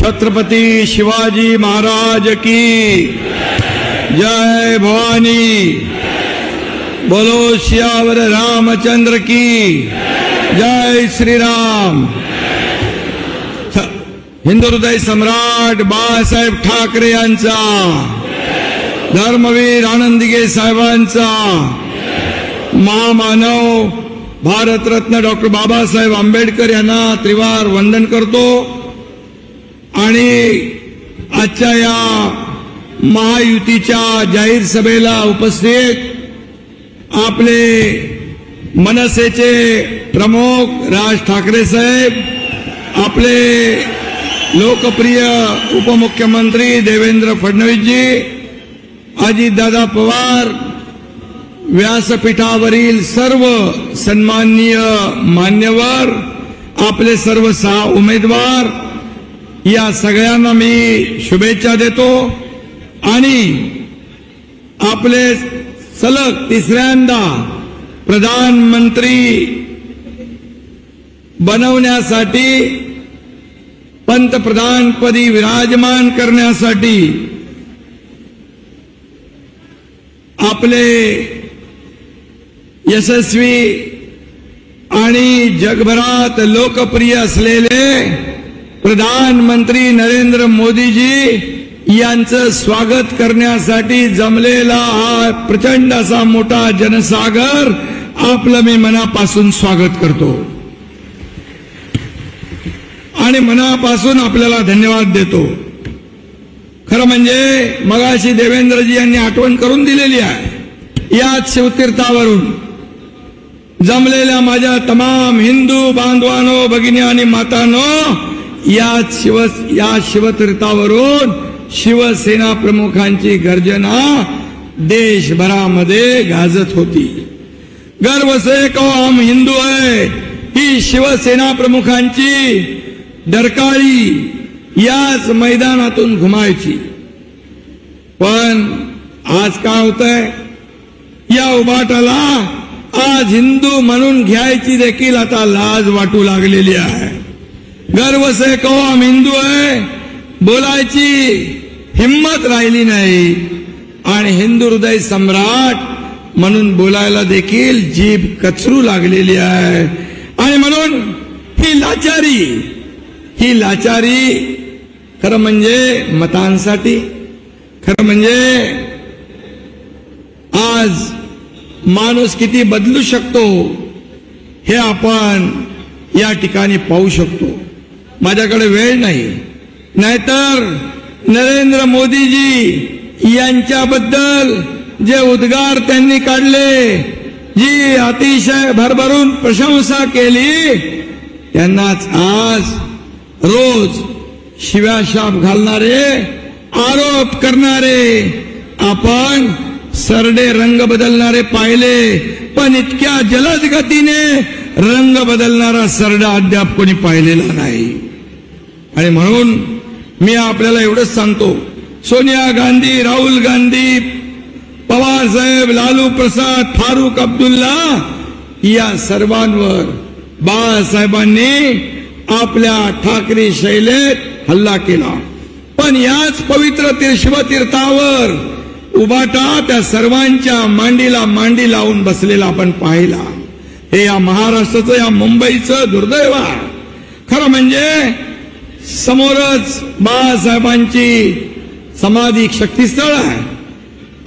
छत्रपति शिवाजी महाराज की जय भवानी। बोलो सियावर रामचंद्र की जय श्री राम। हिंदू हृदय सम्राट बाळासाहेब ठाकरे यांचा, धर्मवीर आनंदीगे साहेबांचा, महामानव भारतरत्न डॉक्टर बाबासाहेब आंबेडकर यांना त्रिवार वंदन करतो आणि आजच्या या महायुतीच्या जाहीर सभेला उपस्थित आपले मनसेचे प्रमुख राज ठाकरे साहेब, आपले लोकप्रिय उपमुख्यमंत्री देवेंद्र फडणवीसजी, अजितदादा पवार, व्यासपीठावरील सर्व सन्माननीय मान्यवर, आपले सर्व 6 उमेदवार, या सगळ्यांना मी शुभेच्छा देतो आणि आपले सलग तिसऱ्यांदा प्रधानमंत्री बनवण्यासाठी, पंतप्रधानपदी विराजमान करण्यासाठी आपले यशस्वी आणि जगभरात लोकप्रिय असलेले प्रधानमंत्री नरेंद्र मोदीजी यांचं स्वागत करण्यासाठी जमलेला हा प्रचंड असा मोठा जनसागर आपलं मी मनापासून स्वागत करतो आणि मनापासून आपल्याला धन्यवाद देतो। खरं म्हणजे मगाशी देवेंद्रजी यांनी आठवण करून दिलेली आहे, याच शिवतीर्थावरून जमलेल्या माझ्या तमाम हिंदू बांधवांनो, भगिनी आणि मातांनो, या शिवतीर्थावरून शिवसेना प्रमुखांची गर्जना देशभरामध्ये गाजत होती। गर्व से कहो हम हिंदू है, ही शिवसेना प्रमुखांची डरकाळी याच मैदानातून घुमायची। पण आज काय होतंय, या उभाटाला आज हिंदू म्हणून घ्यायची देखील आता लाज वाटू लागलेली आहे। गर्व से कहो हम हिंदू है बोलायची हिम्मत राहिली नाही आणि हिंदू हृदय सम्राट म्हणून बोलायला देखील जीभ कचरू लागलेली आहे। आणि म्हणून ही लाचारी खरं म्हणजे मतांसाठी, खरं म्हणजे आज माणूस किती बदलू शकतो हे आपण या ठिकाणी पाहू शकतो। माझ्याकडे वेळ नाही, नाहीतर नरेंद्र मोदीजी यांच्याबद्दल जे उद्गार त्यांनी काढले, जी अतिशय भरभरून प्रशंसा केली, त्यांनाच आज रोज शिव्याशाप घालणारे, आरोप करणारे, आपण सरडे रंग बदलणारे पाहिले, पण इतक्या जलद गतीने रंग बदलणारा सरडा अद्याप कोणी पाहिलेला नाही। आणि म्हणून मी आपल्याला एवढंच सांगतो, सोनिया गांधी, राहुल गांधी, पवार साहेब, लालू प्रसाद, फारुख अब्दुल्ला या सर्वांवर बाळासाहेबांनी आपल्या ठाकरे शैलेत हल्ला केला। पण याच पवित्र शिवतीर्थावर उभाटा त्या सर्वांच्या मांडीला मांडी लावून बसलेला आपण पाहिला। हे या महाराष्ट्राचं, या मुंबईचं दुर्दैव आहे। खरं म्हणजे समोरच बाळासाहेबांची समाधी शक्तीस्थळ आहे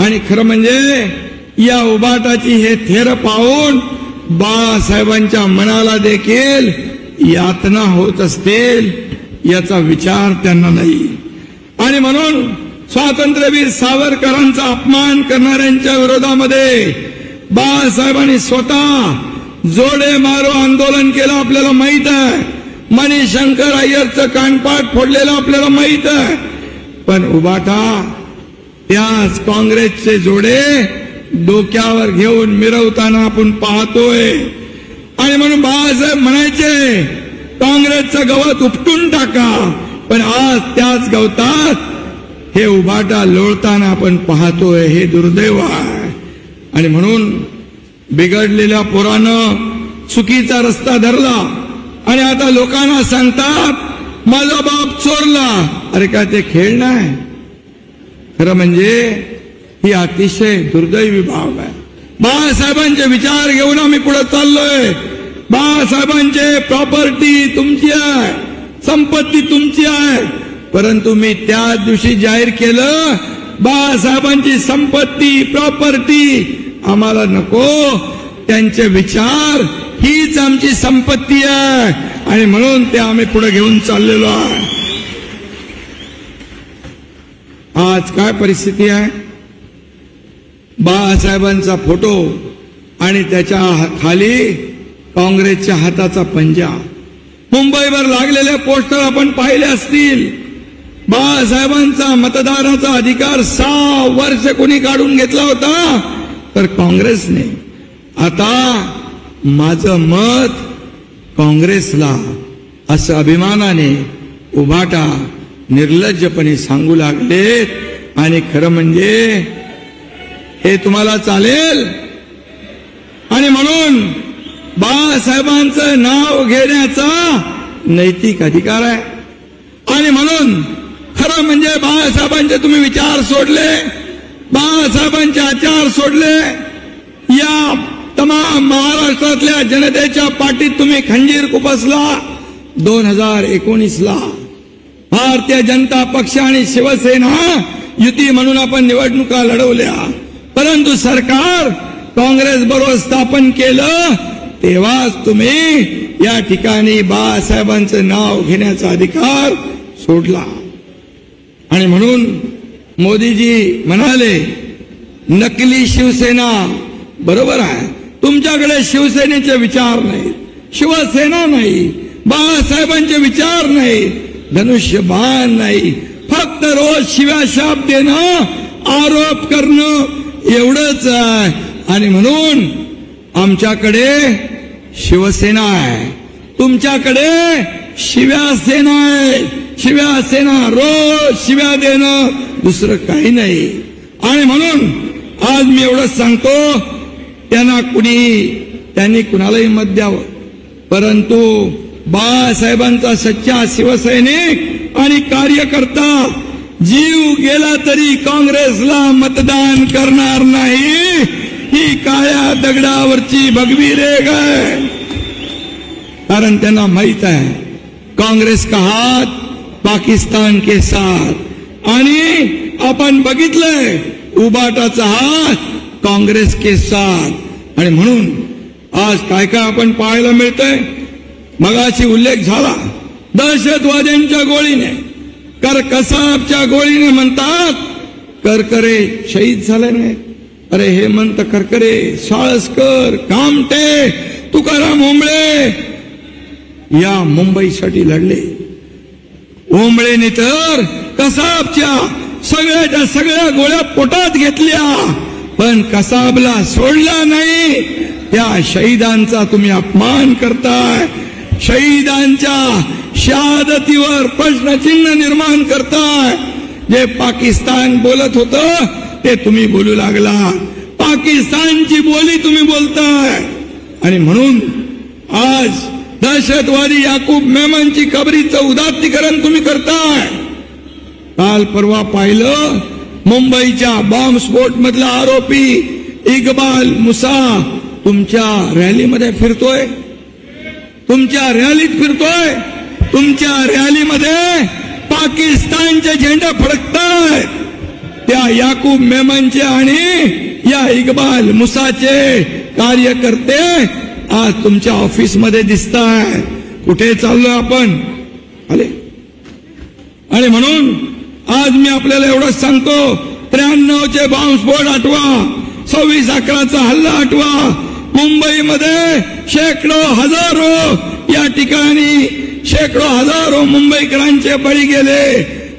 आणि खरं म्हणजे या उभाटाची हे थेर पाहून बाळासाहेबांच्या मनाला देखील यातना होत असतील याचा विचार त्यांना नाही। आणि म्हणून स्वातंत्र्यवीर सावरकरांचा अपमान करणाऱ्यांच्या विरोधामध्ये बाळासाहेबांनी स्वतः जोडे मारो आंदोलन केलं, आपल्याला माहित आहे। मणिशंकर अय्यरचं कानपाट फोडलेलं आपल्याला माहित आहे। पण उभाटा त्याच काँग्रेसचे जोडे डोक्यावर घेऊन मिरवताना आपण पाहतोय। आणि म्हणून बाळासाहेब म्हणायचे काँग्रेसचं गवत उपटून टाका, पण आज त्याच गवतात हे उभाटा लोळताना आपण पाहतोय। हे दुर्दैव आहे। आणि म्हणून बिघडलेल्या पोरानं चुकीचा रस्ता धरला आणि आता लोकांना सांगतात माझा बाप चोरला. अरे काय ते खेळ नाही. खरं म्हणजे ही अतिशय दुर्दैवी बाब आहे. बाळासाहेबांचे विचार घेऊन आम्ही पुढे चाललोय. बाळासाहेबांचे प्रॉपर्टी तुमची आहे, संपत्ती तुमची आहे, परंतु मी त्या दिवशी जाहीर केलं बाळासाहेबांची संपत्ती प्रॉपर्टी आम्हाला नको. त्यांचे विचार हीच आमची संपत्ती आहे आणि म्हणून ते आम्ही पुढे घेऊन चाललेलो आहे. आज काय परिस्थिती आहे. बाळासाहेबांचा फोटो आणि त्याच्या खाली काँग्रेसच्या हाताचा पंजा. मुंबईवर लागलेले पोस्टर आपण पाहिले असतील. बाळासाहेबांचा मतदानाचा अधिकार 6 वर्ष कोणी काढून घेतला होता तर काँग्रेसने. आता माझं मत काँग्रेसला असं अभिमानाने उभाटा निर्लज्जपणे सांगू लागलेत. आणि खरं म्हणजे हे तुम्हाला चालेल. आणि म्हणून बाळासाहेबांचं नाव घेण्याचा नैतिक अधिकार आहे. आणि म्हणून खरं म्हणजे बाळासाहेबांचे तुम्ही विचार सोडले, बाळासाहेबांचे आचार सोडले, या तमाम महाराष्ट्रातल्या जनतेच्या पाठीत तुम्ही खंजीर खुपसला. 2019ला भारतीय जनता पक्ष आणि शिवसेना युती म्हणून आपण निवडणुका लढवल्या, परंतु सरकार काँग्रेस बरोबर स्थापन केलं तेव्हाच तुम्ही या ठिकाणी बाळासाहेबांचं नाव घेण्याचा अधिकार सोडला. आणि म्हणून मोदीजी म्हणाले नकली शिवसेना. बरोबर आहे, तुमच्याकडे शिवसेनेचे विचार नाही, शिवसेना नाही, बाळासाहेबांचे विचार नाही, धनुष्यबाण नाही, फक्त रोज शिव्याशाप देणं, आरोप करणं एवढंच आहे. आणि म्हणून आमच्याकडे शिवसेना आहे, तुमच्याकडे शिव्यासेना आहे. शिव्यासेना रोज शिव्या देणं, दुसरं काही नाही. आणि म्हणून आज मी एवढंच सांगतो, त्यांनी कुणालाही मत द्यावं, परंतु बाळासाहेबांचा सच्चा शिवसैनिक आणि कार्यकर्ता जीव गेला तरी काँग्रेसला मतदान करणार नाही. ही काळ्या दगडावरची भगवी रेघ आहे. कारण त्यांना माहित आहे काँग्रेस का हात पाकिस्तान के साथ. आणि आपण बघितलंय उबाटाचा हात काँग्रेस के साथ. आणि म्हणून आज काय काय आपण पाहायला मिळतंय. मगाशी उल्लेख झाला दहशतवाद्यांच्या गोळीने, करकसाबच्या गोळीने म्हणतात करकरे शहीद झाले नाही. अरे हेमंत करकरे, साळसकर, कामटे, तुकाराम ओंबळे या मुंबईसाठी लढले. ओंबळेने तर कसाबच्या सगळ्याच्या सगळ्या गोळ्या पोटात घेतल्या, पण कसाबला सोडला नाही. त्या शहीदांचा तुम्ही अपमान करताय, शहीदांच्या शहादतीवर प्रश्नचिन्ह निर्माण करताय. जे पाकिस्तान बोलत होतं ते तुम्ही बोलू लागला, पाकिस्तानची बोली तुम्ही बोलताय. आणि म्हणून आज दहशतवादी याकूब मेमनची कबरीचं उदात्तीकरण तुम्ही करताय. काल परवा पाहिलं मुंबईच्या बॉम्बस्फोट मधला आरोपी इक्बाल मुसा तुमच्या रॅलीमध्ये फिरतोय, तुमच्या रॅलीत फिरतोय, तुमच्या रॅलीमध्ये पाकिस्तानचे झेंडे फडकताय. त्या याकूब मेमनचे आणि या इक्बाल मुसाचे कार्यकर्ते आज तुमच्या ऑफिसमध्ये दिसताय. कुठे चाललोय आपण आले. आणि म्हणून आज मी आपल्याला एवढंच सांगतो, 93चे बॉम्बस्फोट आठवा, 26/11चा हल्ला आठवा. मुंबईमध्ये शेकडो हजारो या ठिकाणी शेकडो हजारो मुंबईकरांचे बळी गेले.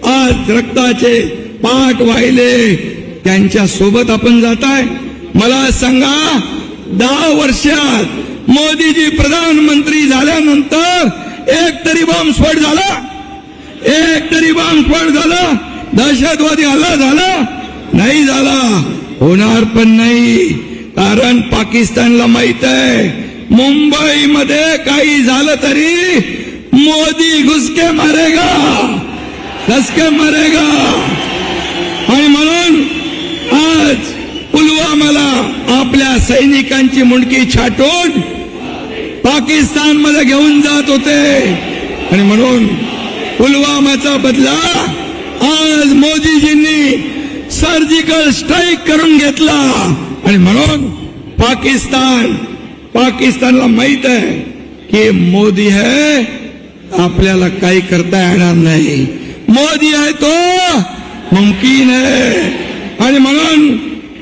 आज रक्ताचे पाठ वाहिले, त्यांच्या सोबत आपण जाताय. मला सांगा 10 वर्षात मोदीजी प्रधानमंत्री झाल्यानंतर एक तरी बॉम्बस्फोट झाला, एक तरी बॉम्बस्फोट झाला, दहशतवादी हल्ला झाला नाही, झाला, होणार पण नाही. कारण पाकिस्तानला माहित आहे मुंबईमध्ये काही झालं तरी मोदी घुसके मारेगा, घुसके मारेगा. आणि म्हणून आज पुलवामाला आपल्या सैनिकांची मुंडकी छाटून पाकिस्तानमध्ये घेऊन जात होते. आणि म्हणून पुलवामाचा बदला आज मोदीजींनी सर्जिकल स्ट्राईक करून घेतला. आणि म्हणून पाकिस्तानला माहित आहे की मोदी है, आपल्याला काही करता येणार नाही. मोदी आहे तो मुमकिन आहे. आणि म्हणून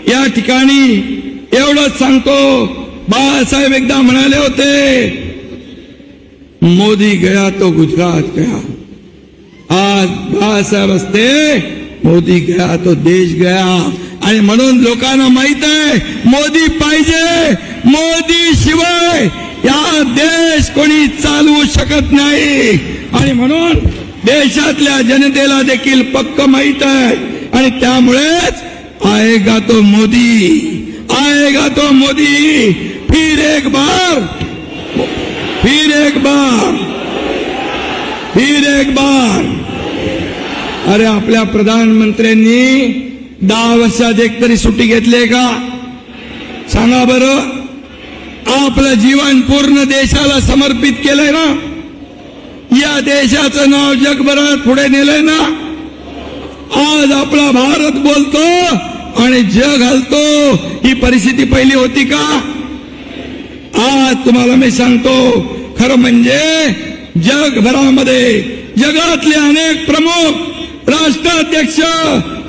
या ठिकाणी एवढंच सांगतो, बाळासाहेब एकदा म्हणाले होते, मोदी गया तो गुजरात गया. आज बाळासाहेब असते, मोदी गया तो देश गया. आणि म्हणून लोकांना माहित आहे मोदी पाहिजे, मोदी शिवाय या देश कोणी चालवू शकत नाही. आणि म्हणून देशातल्या जनतेला देखील पक्क माहित आहे. आणि त्यामुळेच आएगा तो मोदी, आएगा तो मोदी, फिर एक बार, फिर एक बार, फिर एक बार. अरे आपल्या प्रधानमंत्र्यांनी 10 वर्षात एक तरी सुट्टी घेतली का? सांगा बरं. आपलं जीवन पूर्ण देशाला समर्पित केलंय ना. या देशाचं नाव जगभरात पुढे नेलंय ना. आज आपला भारत बोलतो आणि जग हलतो. ही परिस्थिती पहिली होती का? आज तुम्हाला मी सांगतो, खरं म्हणजे जगभरामध्ये जगातले अनेक प्रमुख राष्ट्राध्यक्ष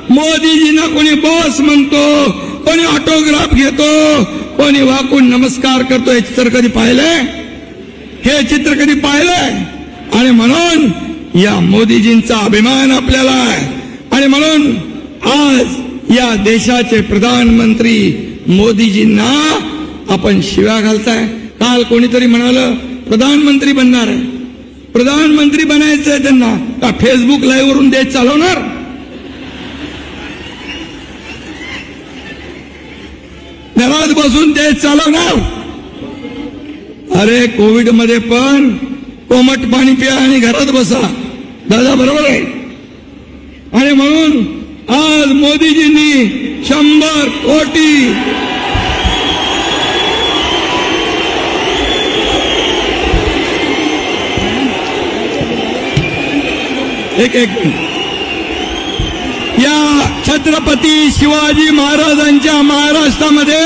मोदीजींना कोणी बॉस म्हणतो, कोणी ऑटोग्राफ घेतो, कोणी वाकून नमस्कार करतो. हे चित्र कधी पाहिलंय? हे चित्र कधी पाहिलंय? आणि म्हणून या मोदीजींचा अभिमान आपल्याला आहे. आणि म्हणून आज या देशाचे प्रधानमंत्री मोदीजींना आपण शिव्या घालताय. काल कोणीतरी म्हणालं प्रधानमंत्री बनणार आहे, प्रधानमंत्री बनायचंय त्यांना, का फेसबुक लाईव्ह वरून देश चालवणार? घरात बसून देश चालवणार? अरे कोविड मध्ये पण कोमट पाणी प्या आणि घरात बसा, दादा बरोबर आहे. आणि म्हणून आज मोदीजींनी 100 कोटी एक या छत्रपती शिवाजी महाराजांच्या महाराष्ट्रामध्ये